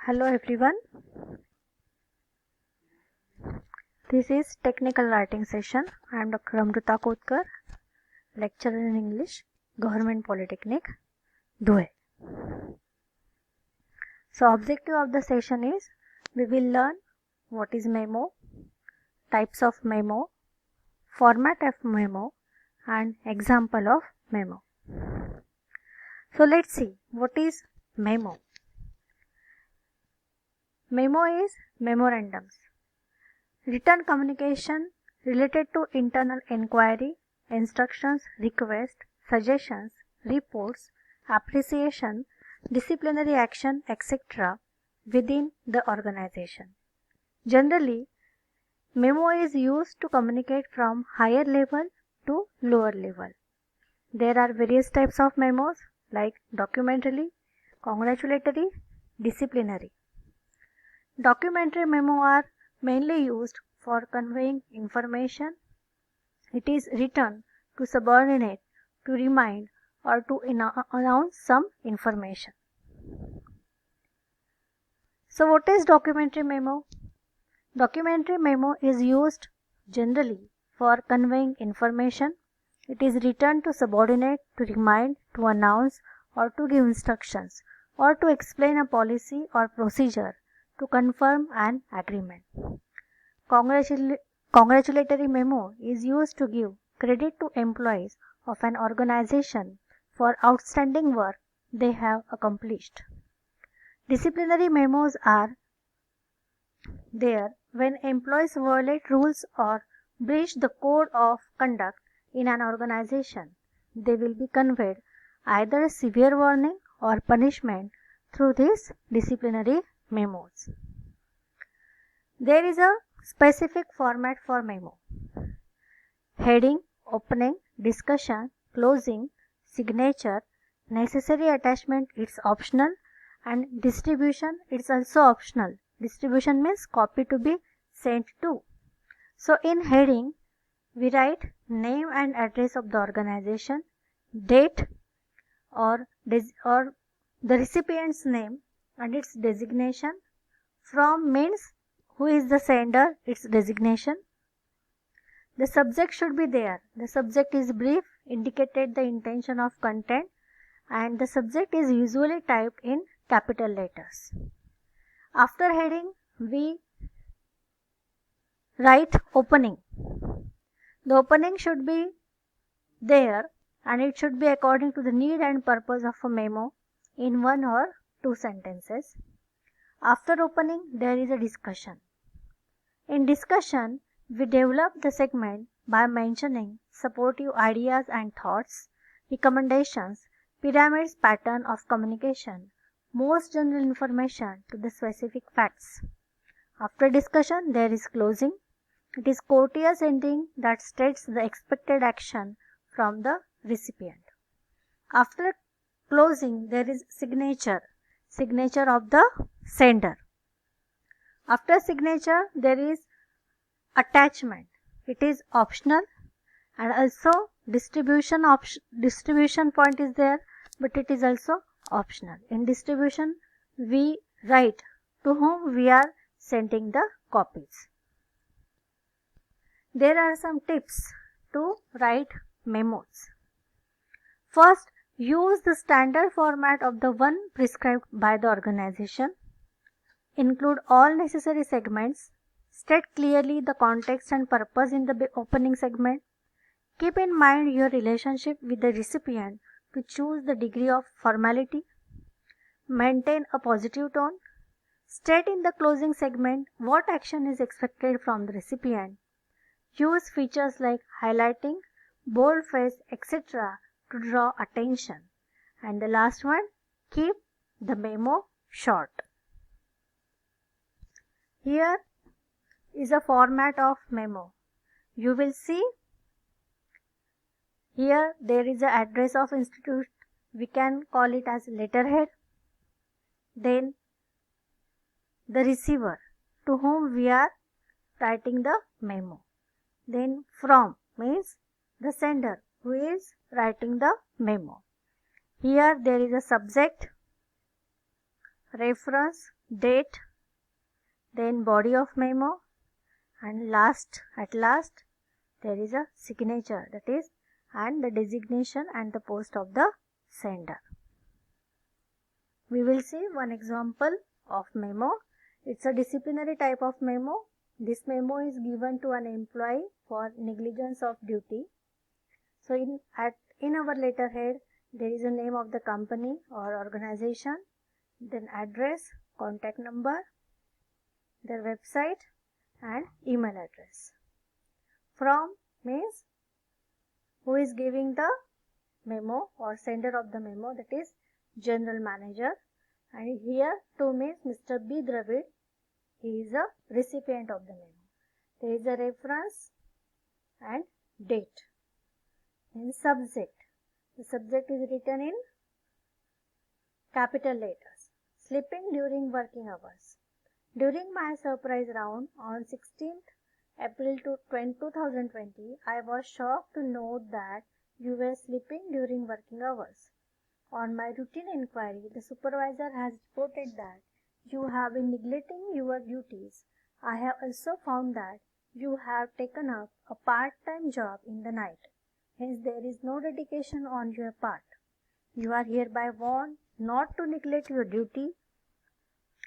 Hello everyone, this is technical writing session. I am Dr. Amrita Kotkar, lecturer in English, Government Polytechnic, Dhuye. So objective of the session is we will learn what is memo, types of memo, format of memo and example of memo. So let's see what is memo. Memo is memorandums. Written communication related to internal inquiry, instructions, requests, suggestions, reports, appreciation, disciplinary action, etc. within the organization. Generally, memo is used to communicate from higher level to lower level. There are various types of memos like documentary, congratulatory, disciplinary. Documentary memo are mainly used for conveying information. It is written to subordinate, to remind, or to announce some information. So what is documentary memo? Documentary memo is used generally for conveying information. It is written to subordinate, to remind, to announce, or to give instructions, or to explain a policy or procedure, to confirm an agreement. Congratulatory memo is used to give credit to employees of an organization for outstanding work they have accomplished. Disciplinary memos are there when employees violate rules or breach the code of conduct in an organization. They will be conveyed either a severe warning or punishment through these disciplinary memos. There is a specific format for memo. Heading, opening, discussion, closing, signature, necessary attachment it's optional, and distribution it's also optional. Distribution means copy to be sent to. So in heading we write name and address of the organization, date or the recipient's name and its designation. From means who is the sender, its designation. The subject should be there. The subject is brief, indicated the intention of content, and the subject is usually typed in capital letters. After heading, we write opening. The opening should be there and it should be according to the need and purpose of a memo in 1 or 2 sentences. After opening, there is a discussion. In discussion, we develop the segment by mentioning supportive ideas and thoughts, recommendations, pyramids pattern of communication, most general information to the specific facts. After discussion, there is closing. It is courteous ending that states the expected action from the recipient. After closing, there is signature of the sender. After signature, there is attachment. It is optional, and also distribution point is there, but it is also optional. In distribution, we write to whom we are sending the copies. There are some tips to write memos. First, use the standard format of the one prescribed by the organization. Include all necessary segments. State clearly the context and purpose in the opening segment. Keep in mind your relationship with the recipient to choose the degree of formality. Maintain a positive tone. State in the closing segment what action is expected from the recipient. Use features like highlighting, boldface, etc. to draw attention. And the last one, keep the memo short. Here is a format of memo. You will see here there is the address of institute. We can call it as letterhead. Then the receiver to whom we are writing the memo. Then from means the sender who is writing the memo. Here there is a subject, reference, date, then body of memo, and at last there is a signature, that is, and the designation and the post of the sender. We will see one example of memo. It's a disciplinary type of memo. This memo is given to an employee for negligence of duty. So in our letterhead there is a name of the company or organization, then address, contact number, their website and email address. From means who is giving the memo or sender of the memo, that is general manager, and here to means Mr. B. Dravid, he is a recipient of the memo. There is a reference and date. In subject, the subject is written in capital letters. Sleeping during working hours. During my surprise round on 16th April 2020, I was shocked to note that you were sleeping during working hours. On my routine inquiry, the supervisor has reported that you have been neglecting your duties. I have also found that you have taken up a part-time job in the night. Hence, there is no dedication on your part. You are hereby warned not to neglect your duty.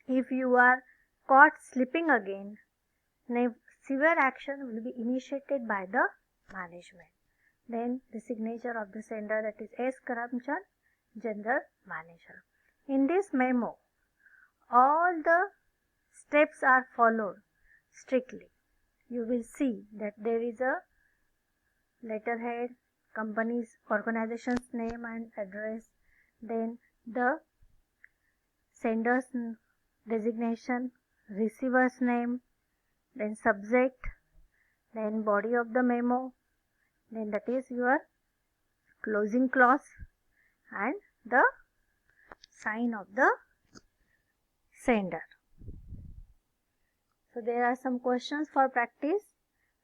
If you are caught sleeping again, severe action will be initiated by the management. Then the signature of the sender, that is S. Karamchand, General Manager. In this memo, all the steps are followed strictly. You will see that there is a letterhead, company's organization's name and address, then the sender's designation, receiver's name, then subject, then body of the memo, then that is your closing clause and the sign of the sender. So there are some questions for practice.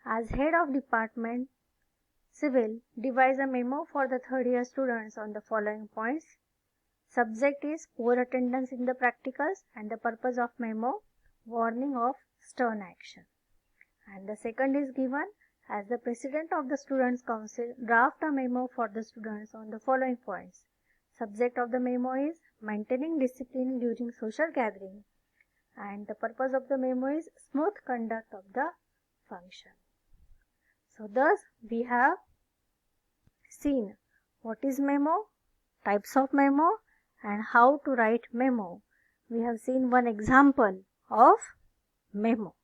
As head of department civil, devise a memo for the third year students on the following points. Subject is poor attendance in the practicals, and the purpose of memo, warning of stern action. And the second is given, as the president of the students council, draft a memo for the students on the following points. Subject of the memo is maintaining discipline during social gathering, and the purpose of the memo is smooth conduct of the function. So thus we have seen what is memo, types of memo, and how to write memo. We have seen one example of memo,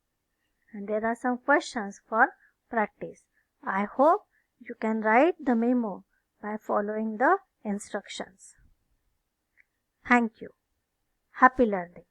and there are some questions for practice. I hope you can write the memo by following the instructions. Thank you. Happy learning.